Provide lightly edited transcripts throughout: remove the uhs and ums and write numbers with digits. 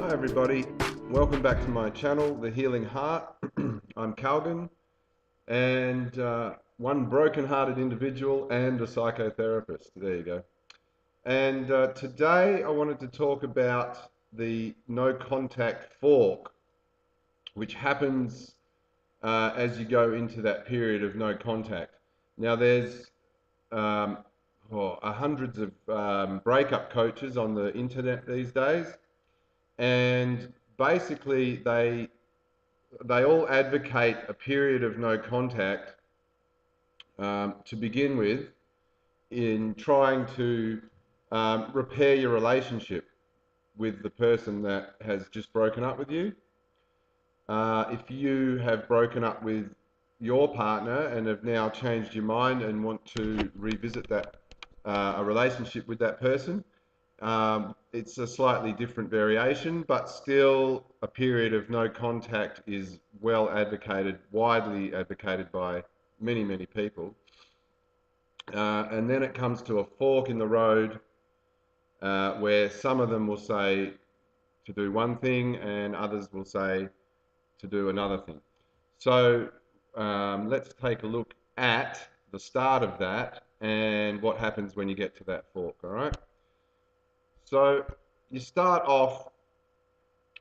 Hi everybody, welcome back to my channel, The Healing Heart. I'm Calvin, and one broken-hearted individual and a psychotherapist. There you go. And today I wanted to talk about the no contact fork, which happens as you go into that period of no contact. Now there's um, hundreds of breakup coaches on the internet these days, and basically they all advocate a period of no contact to begin with, in trying to repair your relationship with the person that has just broken up with you. If you have broken up with your partner and have now changed your mind and want to revisit that a relationship with that person, it's a slightly different variation, but still a period of no contact is well advocated, widely advocated by many, many people. And then it comes to a fork in the road, where some of them will say to do one thing and others will say to do another thing. So let's take a look at the start of that and what happens when you get to that fork, all right? So you start off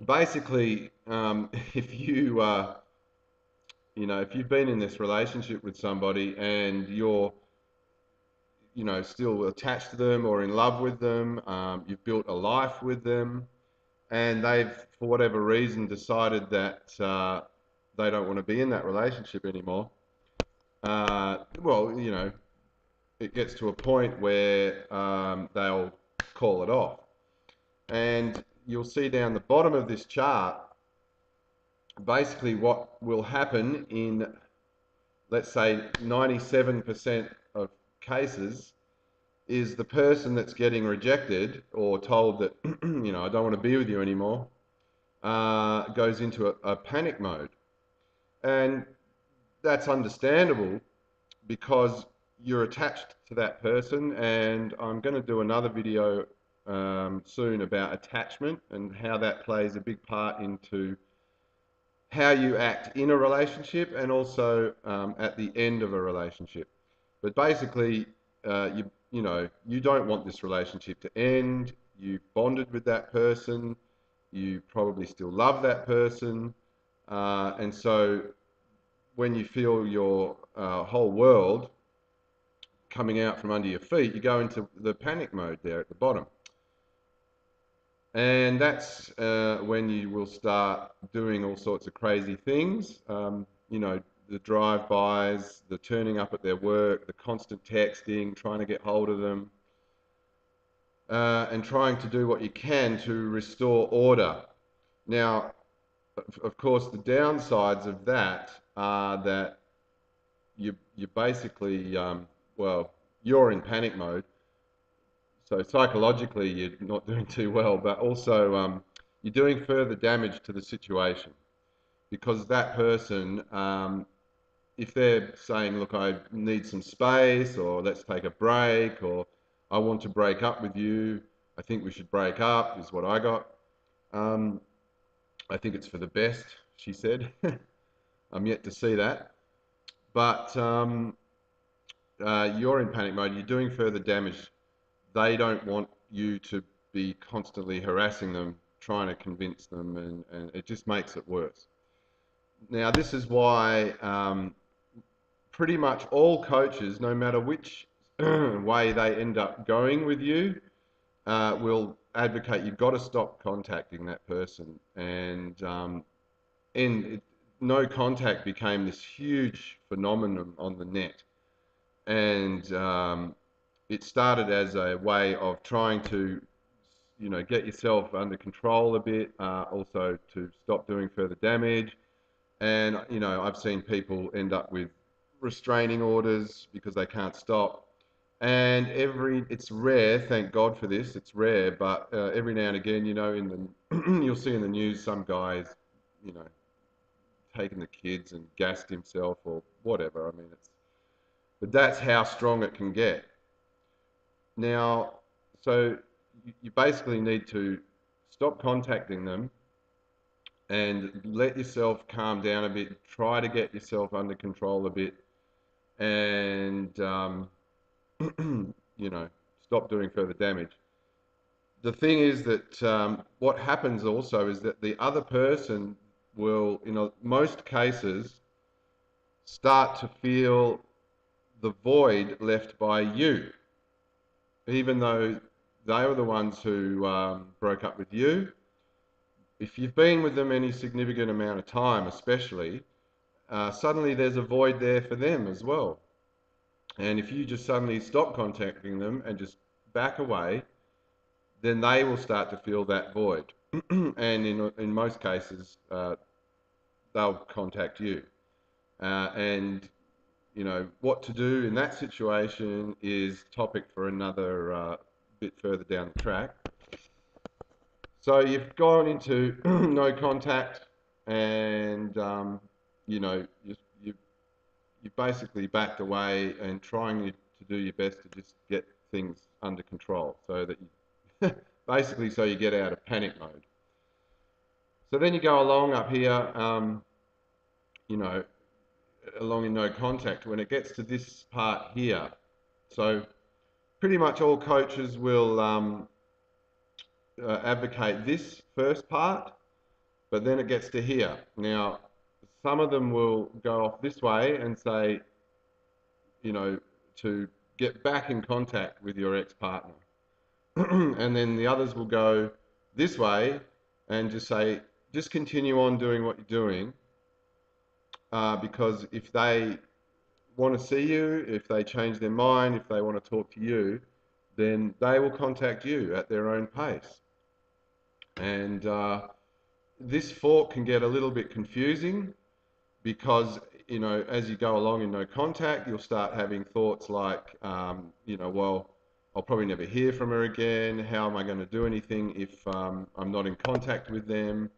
basically, if if you've been in this relationship with somebody and you're, still attached to them or in love with them, you've built a life with them, and they've, for whatever reason, decided that they don't want to be in that relationship anymore. Well, it gets to a point where they'll call it off. And you'll see down the bottom of this chart, basically what will happen in, let's say, 97% of cases, is the person that's getting rejected or told that, I don't want to be with you anymore, goes into a panic mode. And that's understandable because you're attached to that person, and I'm going to do another video soon about attachment and how that plays a big part into how you act in a relationship and also at the end of a relationship. But basically, you don't want this relationship to end. You've bonded with that person. You probably still love that person. And so when you feel your whole world coming out from under your feet, you go into the panic mode there at the bottom. And that's when you will start doing all sorts of crazy things. The drive-bys, the turning up at their work, the constant texting, trying to get hold of them, and trying to do what you can to restore order. Now, of course, the downsides of that are that you basically, you're in panic mode. So psychologically, you're not doing too well, but also you're doing further damage to the situation, because that person, if they're saying, look, I need some space, or let's take a break, or I want to break up with you, I think we should break up, is what I got. I think it's for the best, she said. I'm yet to see that. But you're in panic mode, you're doing further damage. They don't want you to be constantly harassing them, trying to convince them, and it just makes it worse. Now, this is why pretty much all coaches, no matter which way they end up going with you, will advocate you've got to stop contacting that person. And no contact became this huge phenomenon on the net. And it started as a way of trying to, get yourself under control a bit, also to stop doing further damage. And, I've seen people end up with restraining orders because they can't stop. And it's rare, thank God for this, it's rare, but every now and again, you'll see in the news some guys, taking the kids and gassed himself or whatever. I mean, but that's how strong it can get. Now, so you basically need to stop contacting them and let yourself calm down a bit. Try to get yourself under control a bit, and you know, stop doing further damage. The thing is that what happens also is that the other person will, in most cases, start to feel the void left by you, even though they were the ones who broke up with you. If you've been with them any significant amount of time, especially, suddenly there's a void there for them as well. And if you just suddenly stop contacting them and just back away, then they will start to feel that void. And in most cases, they'll contact you. And you know, what to do in that situation is topic for another bit further down the track. So you've gone into no contact, and you know, you basically backed away and trying to do your best to just get things under control, so that you basically so you get out of panic mode. So then you go along up here, you know, along in no contact. When it gets to this part here, so pretty much all coaches will advocate this first part, but then it gets to here. Now, some of them will go off this way and say, you know, to get back in contact with your ex-partner. And then the others will go this way and just say, just continue on doing what you're doing, because if they want to see you, if they change their mind, if they want to talk to you, then they will contact you at their own pace. And this fork can get a little bit confusing because, you know, as you go along in no contact, you'll start having thoughts like, you know, well, I'll probably never hear from her again. How am I going to do anything if I'm not in contact with them?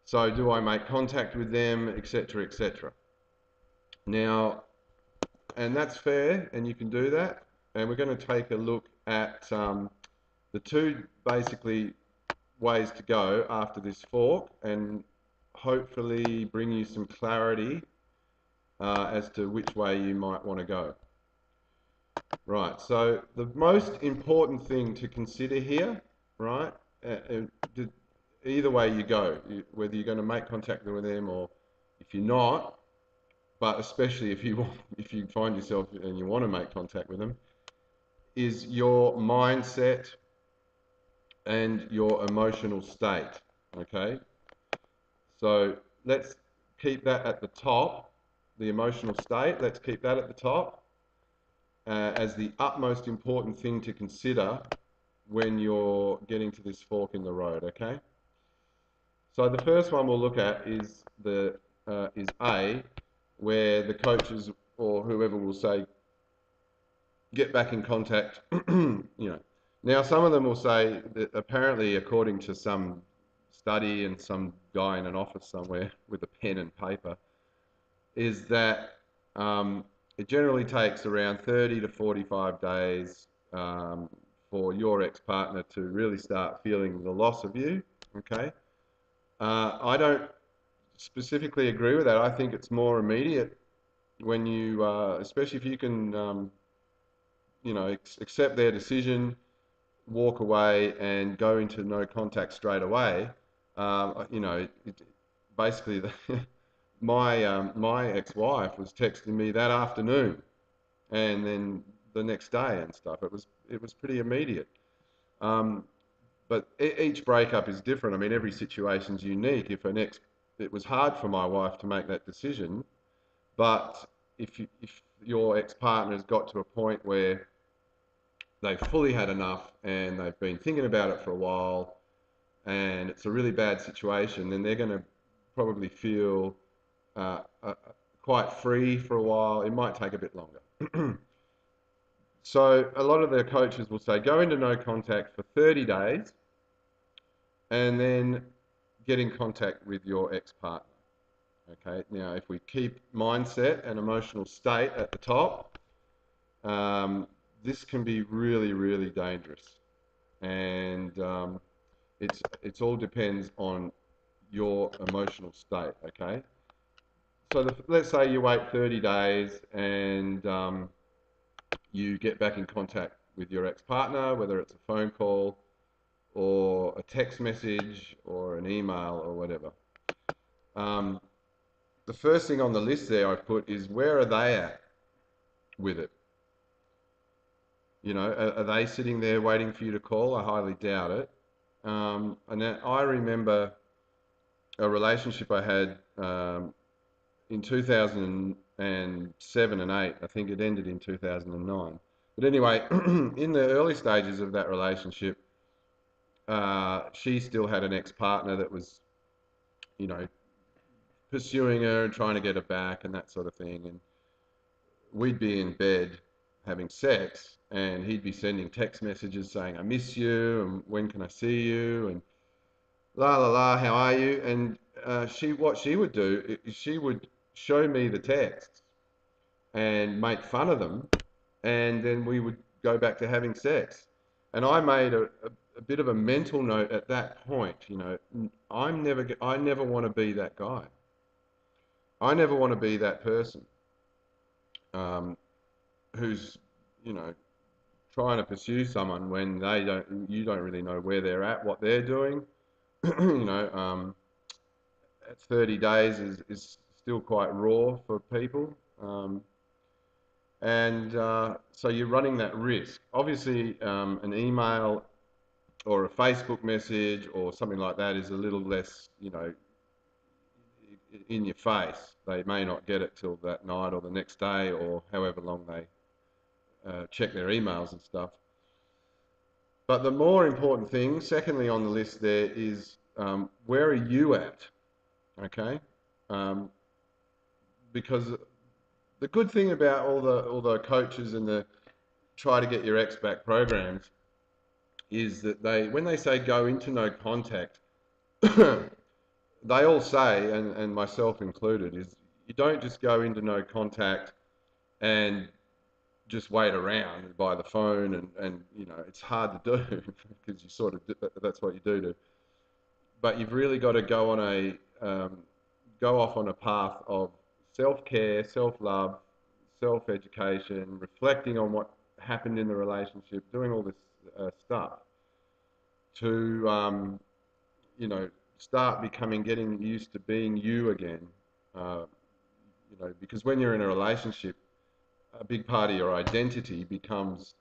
So do I make contact with them, etc., etc. Now, and that's fair, and you can do that. And we're going to take a look at the two basically ways to go after this fork, and hopefully bring you some clarity as to which way you might want to go. Right, so the most important thing to consider here, right, either way you go, whether you're going to make contact with them or if you're not, but especially if you find yourself and you want to make contact with them, is your mindset and your emotional state, okay? So let's keep that at the top, the emotional state, let's keep that at the top as the utmost important thing to consider when you're getting to this fork in the road, okay? So the first one we'll look at is A, where the coaches or whoever will say, get back in contact, you know. Now, some of them will say that apparently, according to some study and some guy in an office somewhere with a pen and paper, is that it generally takes around 30 to 45 days for your ex-partner to really start feeling the loss of you, okay? I don't specifically agree with that. I think it's more immediate when you, especially if you can, you know, accept their decision, walk away and go into no contact straight away. You know, basically my ex-wife was texting me that afternoon and then the next day and stuff. It was pretty immediate. But each breakup is different. I mean, every situation's unique. It was hard for my wife to make that decision, but if your ex-partner's got to a point where they've fully had enough and they've been thinking about it for a while and it's a really bad situation, then they're going to probably feel quite free for a while. It might take a bit longer. So a lot of their coaches will say, go into no contact for 30 days and then get in contact with your ex-partner. Okay, now if we keep mindset and emotional state at the top, this can be really, really dangerous. And It's all depends on your emotional state, okay? So let's say you wait 30 days and you get back in contact with your ex-partner, whether it's a phone call or a text message or an email or whatever. Um, the first thing on the list there I put is, where are they at with it? You know, are they sitting there waiting for you to call? I highly doubt it. And then I remember a relationship I had in 2007 and 8. I think it ended in 2009. But anyway, in the early stages of that relationship, she still had an ex-partner that was, you know, pursuing her and trying to get her back and that sort of thing. And we'd be in bed having sex, and he'd be sending text messages saying, "I miss you," and "When can I see you?" and "La la la, how are you?" And what she would do is she would show me the texts and make fun of them, and then we would go back to having sex. And I made a bit of a mental note at that point. You know, I never want to be that guy. I never want to be that person um, who's, you know, trying to pursue someone when you don't really know where they're at, what they're doing. You know, at 30 days is still quite raw for people. So you're running that risk. Obviously, an email or a Facebook message or something like that is a little less, you know, in your face. They may not get it till that night or the next day or however long they check their emails and stuff. But the more important thing, secondly on the list there, is where are you at? Okay, um, because the good thing about all the coaches and the try to get your ex back programs is that when they say go into no contact, they all say, and myself included, is you don't just go into no contact and just wait around by the phone and you know, it's hard to do because you sort of that's what you do. But you've really got to go off on a path of self-care, self-love, self-education, reflecting on what happened in the relationship, doing all this stuff to you know, start getting used to being you again. Uh, you know, because when you're in a relationship, a big part of your identity becomes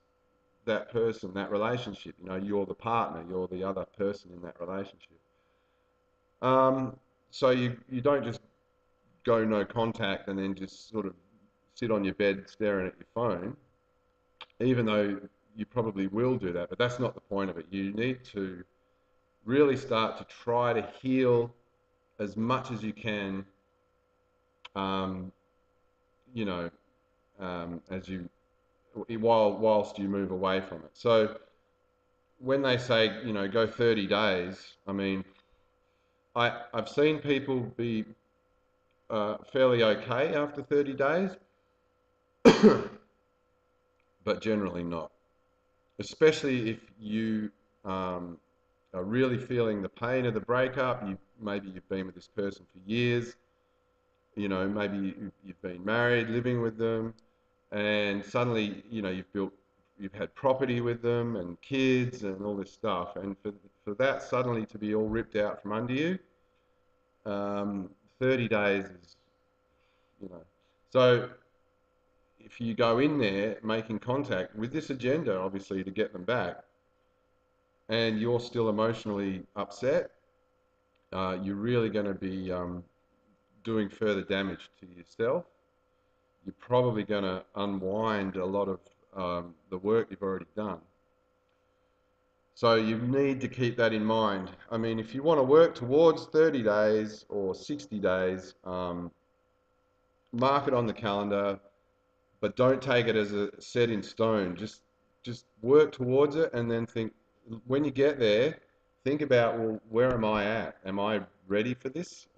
that person, that relationship. You know, you're the partner, you're the other person in that relationship. So you don't just go no contact and then just sort of sit on your bed staring at your phone, even though you probably will do that, but that's not the point of it. You need to really start to try to heal as much as you can, um, you know, as you whilst you move away from it. So when they say, you know, go 30 days, I mean, I've seen people be fairly okay after 30 days, but generally not. Especially if you are really feeling the pain of the breakup. Maybe you've been with this person for years. You know, maybe you've been married, living with them, and suddenly, you know, you've had property with them and kids and all this stuff, and for that suddenly to be all ripped out from under you, 30 days is, you know. So if you go in there making contact with this agenda, obviously to get them back, and you're still emotionally upset, you're really going to be doing further damage to yourself. You're probably going to unwind a lot of the work you've already done. So you need to keep that in mind. I mean, if you want to work towards 30 days or 60 days, mark it on the calendar, but don't take it as a set in stone. Just work towards it, and then think, when you get there, think about, well, where am I at? Am I ready for this?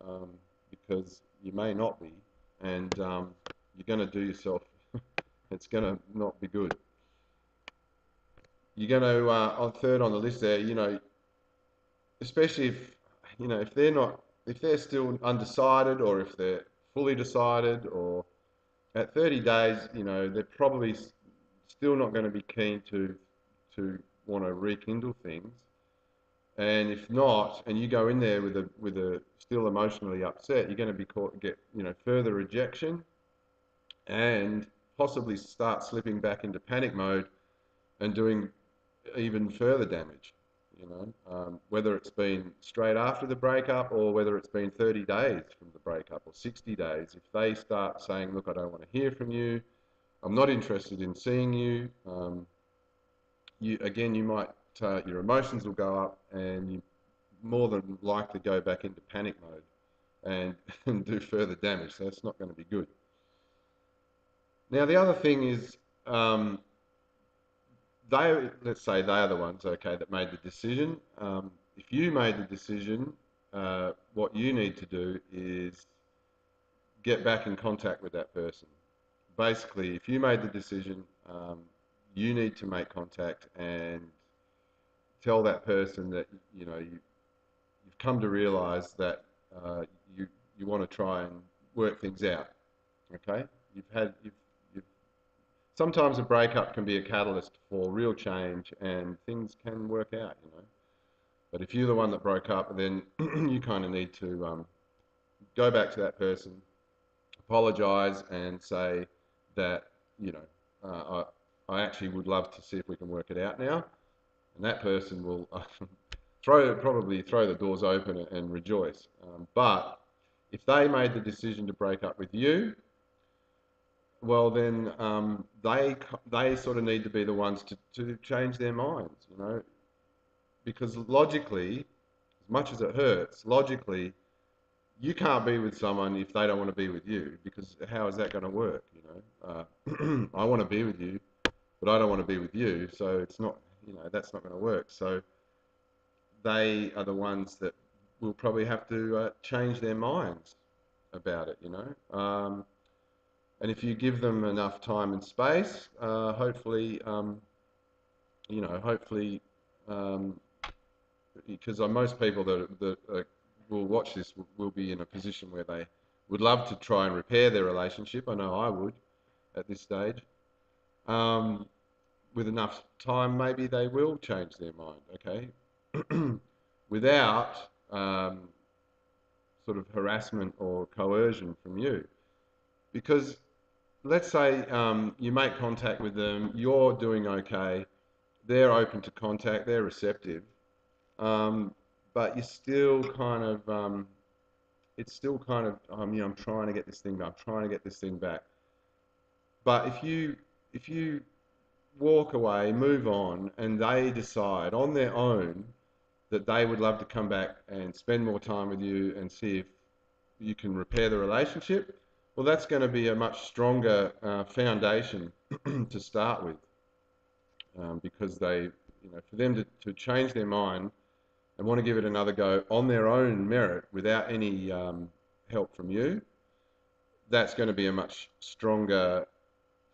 Because you may not be, and you're going to do yourself, it's going to not be good. You're going to, on third on the list there, you know, especially if they're not, if they're still undecided, or if they're fully decided, or at 30 days, they're probably still not going to be keen to want to rekindle things. And if not, and you go in there with a still emotionally upset, you're going to get further rejection, and possibly start slipping back into panic mode and doing even further damage. Whether it's been straight after the breakup, or whether it's been 30 days from the breakup, or 60 days, if they start saying, look, I don't want to hear from you, I'm not interested in seeing you, you might, your emotions will go up, and you more than likely go back into panic mode and, and do further damage. So that's not going to be good. Now, the other thing is, let's say they are the ones, okay, that made the decision. If you made the decision, what you need to do is get back in contact with that person. Basically, if you made the decision, you need to make contact and tell that person that you've come to realise that you want to try and work things out. Okay, you've sometimes a breakup can be a catalyst for real change, and things can work out. But if you're the one that broke up, then you kind of need to go back to that person, apologise, and say that I actually would love to see if we can work it out now. And that person will probably throw the doors open and rejoice. But if they made the decision to break up with you, well then they sort of need to be the ones to change their minds, because logically, as much as it hurts, logically, you can't be with someone if they don't want to be with you, because how is that going to work? I want to be with you, but I don't want to be with you, so it's not, that's not going to work. So they are the ones that will probably have to change their minds about it, and if you give them enough time and space, hopefully, hopefully, because most people that will watch this will be in a position where they would love to try and repair their relationship. I know I would at this stage. With enough time, maybe they will change their mind, okay? Without sort of harassment or coercion from you. Because let's say you make contact with them, you're doing okay, they're open to contact, they're receptive, but you're still kind of, it's still kind of, I'm trying to get this thing back, I'm trying to get this thing back. But if you walk away, move on, and they decide on their own that they would love to come back and spend more time with you and see if you can repair the relationship, well, that's going to be a much stronger foundation to start with, because for them to change their mind and want to give it another go on their own merit without any help from you, that's going to be a much stronger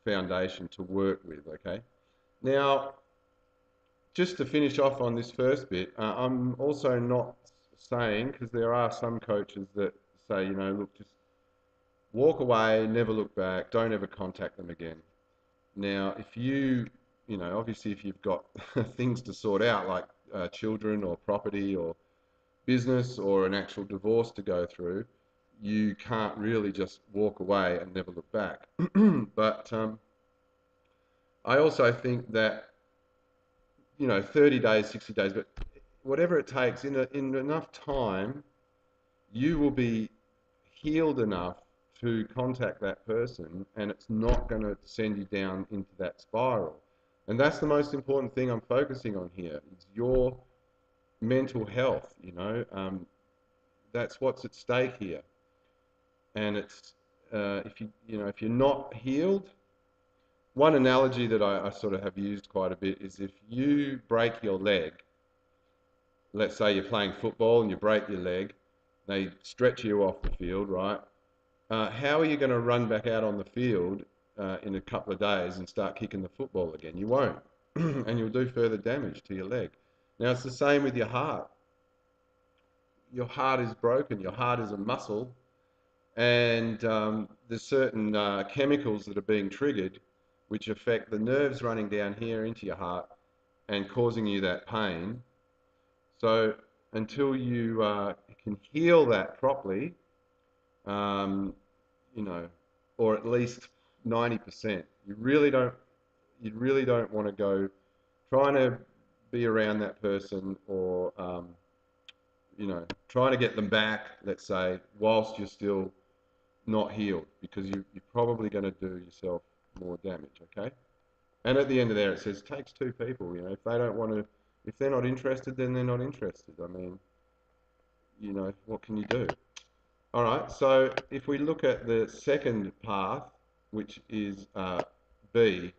foundation to work with, okay? Now, just to finish off on this first bit, I'm also not saying, because there are some coaches that say, look, just walk away, never look back, don't ever contact them again. Now, if obviously if you've got things to sort out, like children or property or business or an actual divorce to go through, you can't really just walk away and never look back. But I also think that 30 days, 60 days, but whatever it takes, in enough time, you will be healed enough to contact that person, and it's not going to send you down into that spiral. And that's the most important thing I'm focusing on here, is your mental health. That's what's at stake here. And it's if you're not healed, one analogy that I sort of have used quite a bit is, if you break your leg, let's say you're playing football and you break your leg, they stretch you off the field, right? How are you going to run back out on the field in a couple of days and start kicking the football again? You won't. And you'll do further damage to your leg. Now, it's the same with your heart. your heart is broken. Your heart is a muscle, and there's certain chemicals that are being triggered, which affect the nerves running down here into your heart and causing you that pain. So until you can heal that properly, um, you know, or at least 90%, you really don't want to go trying to be around that person, or trying to get them back, let's say, whilst you're still not healed, because you're probably going to do yourself more damage. Okay. And at the end of there, it says takes two people. If they don't want to, if they're not interested, then they're not interested. I mean, what can you do? All right. So if we look at the second path, which is B,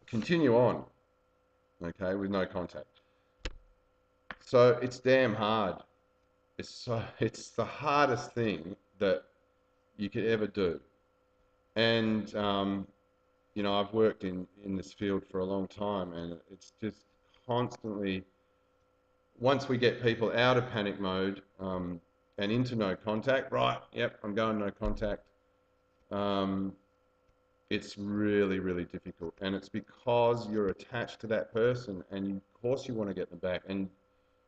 continue on. Okay, with no contact. So it's damn hard. It's the hardest thing that you could ever do. And I've worked in this field for a long time, and it's just constantly, once we get people out of panic mode and into no contact, right, yep, I'm going no contact, um, it's really, really difficult. And it's because you're attached to that person, and of course you want to get them back, and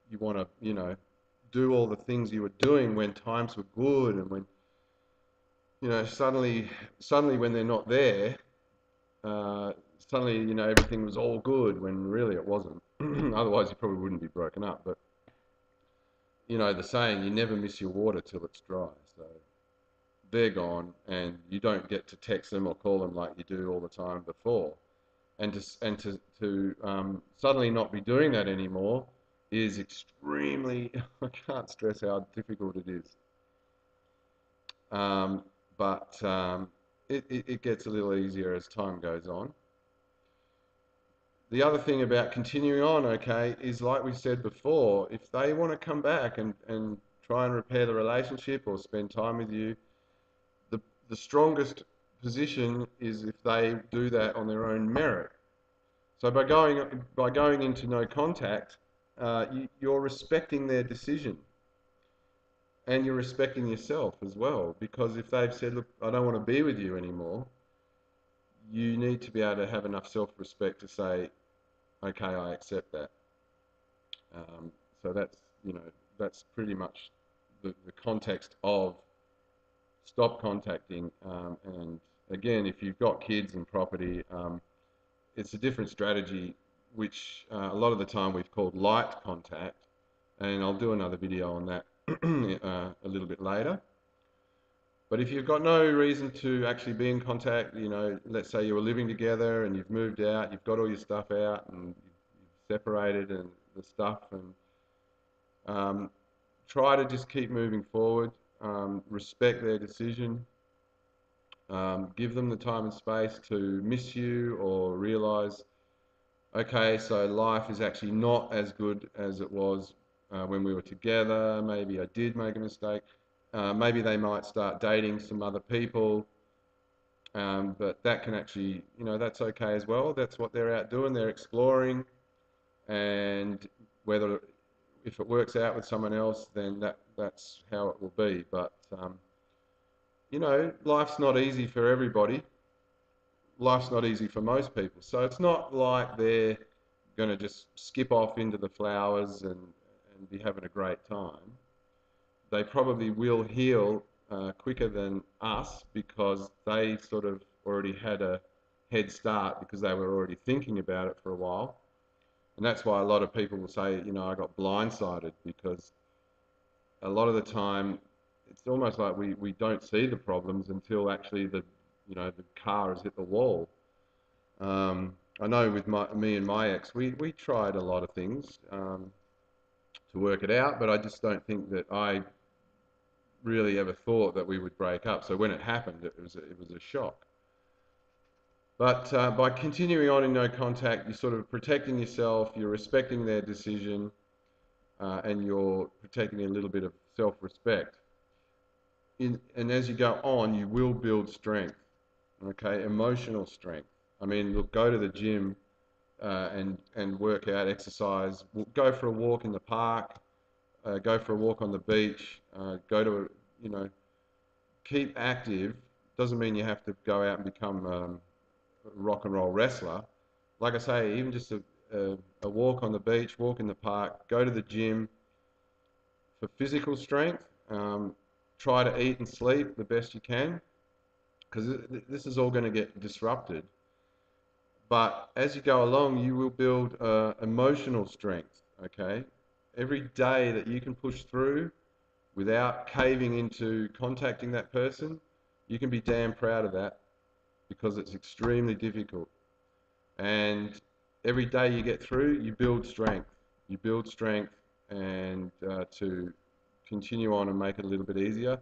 you want to, do all the things you were doing when times were good, and when, suddenly when they're not there, suddenly, everything was all good when really it wasn't. Otherwise, you probably wouldn't be broken up. But, the saying, you never miss your water till it's dry. So they're gone, and you don't get to text them or call them like you do all the time before. And to suddenly not be doing that anymore is extremely, I can't stress how difficult it is. But it gets a little easier as time goes on. The other thing about continuing on, okay, is like we said before, if they want to come back and try and repair the relationship or spend time with you, the strongest position is if they do that on their own merit. So by going into no contact, you're respecting their decision, and you're respecting yourself as well. Because if they've said, look, I don't want to be with you anymore, you need to be able to have enough self-respect to say, okay, I accept that. So that's pretty much the context of stop contacting. And again, if you've got kids and property, it's a different strategy, which a lot of the time we've called light contact. And I'll do another video on that a little bit later. But if you've got no reason to actually be in contact, let's say you were living together and you've moved out, you've got all your stuff out and you've separated and the stuff, and try to just keep moving forward, respect their decision, give them the time and space to miss you or realize, okay, so life is actually not as good as it was when we were together. Maybe I did make a mistake. Maybe they might start dating some other people, but that can actually, that's okay as well. That's what they're out doing. They're exploring, and if it works out with someone else, then that's how it will be. But life's not easy for everybody. Life's not easy for most people. So it's not like they're going to just skip off into the flowers and be having a great time. They probably will heal quicker than us, because they sort of already had a head start, because they were already thinking about it for a while. And that's why a lot of people will say, I got blindsided, because a lot of the time it's almost like we don't see the problems until actually the car has hit the wall. I know with me and my ex, we tried a lot of things to work it out, but I just don't think that I really ever thought that we would break up. So when it happened, it was a shock. But by continuing on in no contact, you're sort of protecting yourself, you're respecting their decision, and you're protecting a little bit of self-respect. And as you go on, you will build strength, okay, emotional strength. I mean, look, go to the gym and work out, exercise, go for a walk in the park, go for a walk on the beach, go to, you know, keep active. Doesn't mean you have to go out and become a rock and roll wrestler. Like I say, even just a walk on the beach, walk in the park, go to the gym for physical strength. Try to eat and sleep the best you can, because this is all going to get disrupted. But as you go along, you will build emotional strength, okay? Every day that you can push through without caving into contacting that person, you can be damn proud of that, because it's extremely difficult. And every day you get through, you build strength. You build strength, and to continue on and make it a little bit easier.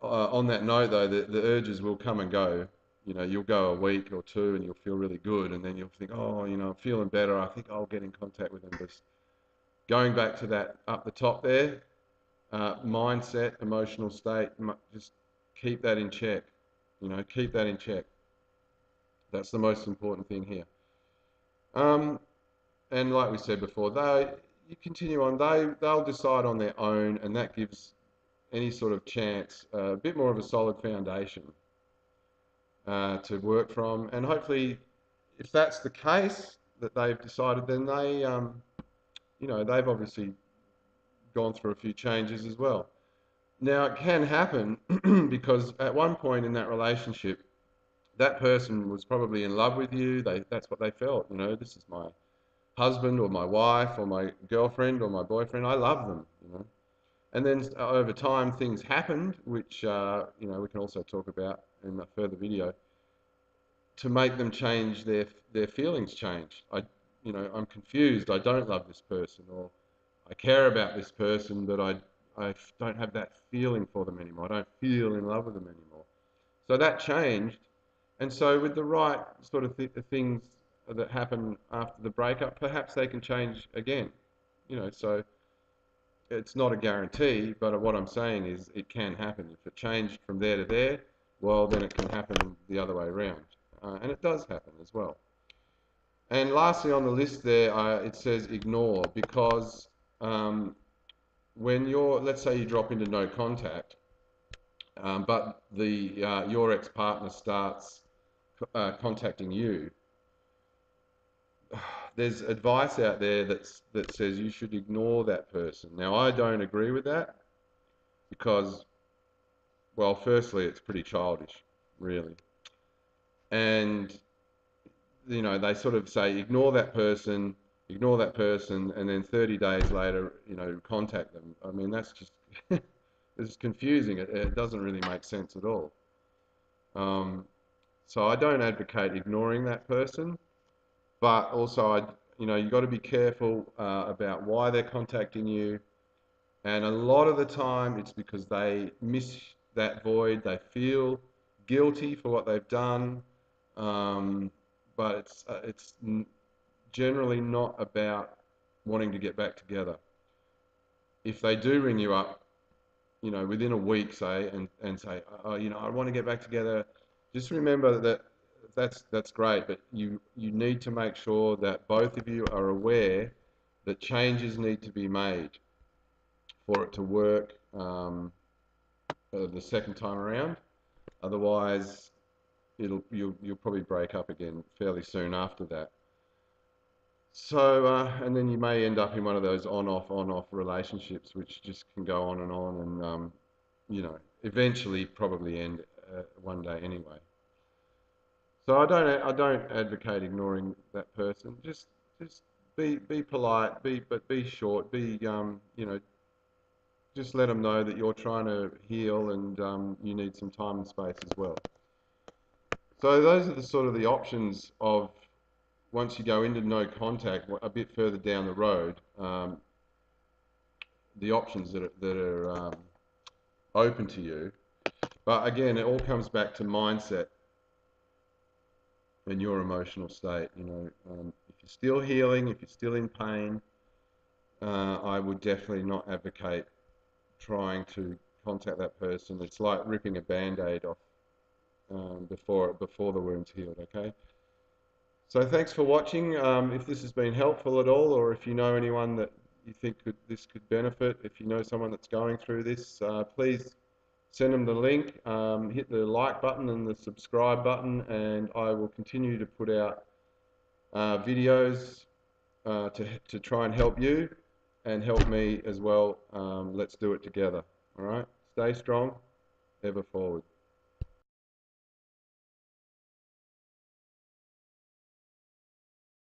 On that note, though, the urges will come and go. You know, you'll go a week or two and you'll feel really good, and then you'll think, oh, you know, I'm feeling better. I think I'll get in contact with them. But going back to that up the top there, mindset, emotional state, just keep that in check. You know, keep that in check. That's the most important thing here. Um, and like we said before, you continue on. They'll decide on their own, and that gives any sort of chance a bit more of a solid foundation to work from. And hopefully, if that's the case that they've decided, then you know, they've obviously gone through a few changes as well. Now, it can happen because at one point in that relationship, that person was probably in love with you. That's what they felt. You know, this is my husband or my wife or my girlfriend or my boyfriend. I love them. You know, and then over time things happened, which you know, we can also talk about in a further video, to make them change their feelings change. You know, I'm confused. I don't love this person, or I care about this person, but I don't have that feeling for them anymore. I don't feel in love with them anymore. So that changed. And so with the right sort of things that happen after the breakup, perhaps they can change again. You know, so it's not a guarantee, but what I'm saying is it can happen. If it changed from there to there, well, then it can happen the other way around. And it does happen as well. And lastly on the list there, it says ignore, because when let's say you drop into no contact, but your ex-partner starts contacting you, there's advice out there that says you should ignore that person. Now, I don't agree with that because, well, firstly, it's pretty childish, really. And, you know, they sort of say ignore that person, and then 30 days later, you know, contact them. I mean, that's just, it's confusing. It doesn't really make sense at all. So I don't advocate ignoring that person. But also, you know, you've got to be careful about why they're contacting you. And a lot of the time, it's because they miss that void. They feel guilty for what they've done. But it's generally not about wanting to get back together. If they do ring you up, you know, within a week, say, and say, oh, you know, I want to get back together, just remember that that's great, but you need to make sure that both of you are aware that changes need to be made for it to work the second time around. Otherwise, you'll probably break up again fairly soon after that. So, and then you may end up in one of those on-off relationships, which just can go on, and you know, eventually probably end one day anyway. So I don't advocate ignoring that person. Just be polite, but be short. You know, just let them know that you're trying to heal, and you need some time and space as well. So those are the sort of the options of, once you go into no contact, a bit further down the road, the options that are open to you. But again, it all comes back to mindset and your emotional state. You know, if you're still healing, if you're still in pain, I would definitely not advocate trying to contact that person. It's like ripping a band-aid off before the wound's healed. Okay. So thanks for watching. If this has been helpful at all, or if you know anyone that you think this could benefit, if you know someone that's going through this, please send them the link, hit the like button and the subscribe button, and I will continue to put out videos to try and help you and help me as well. Let's do it together. All right, stay strong, ever forward.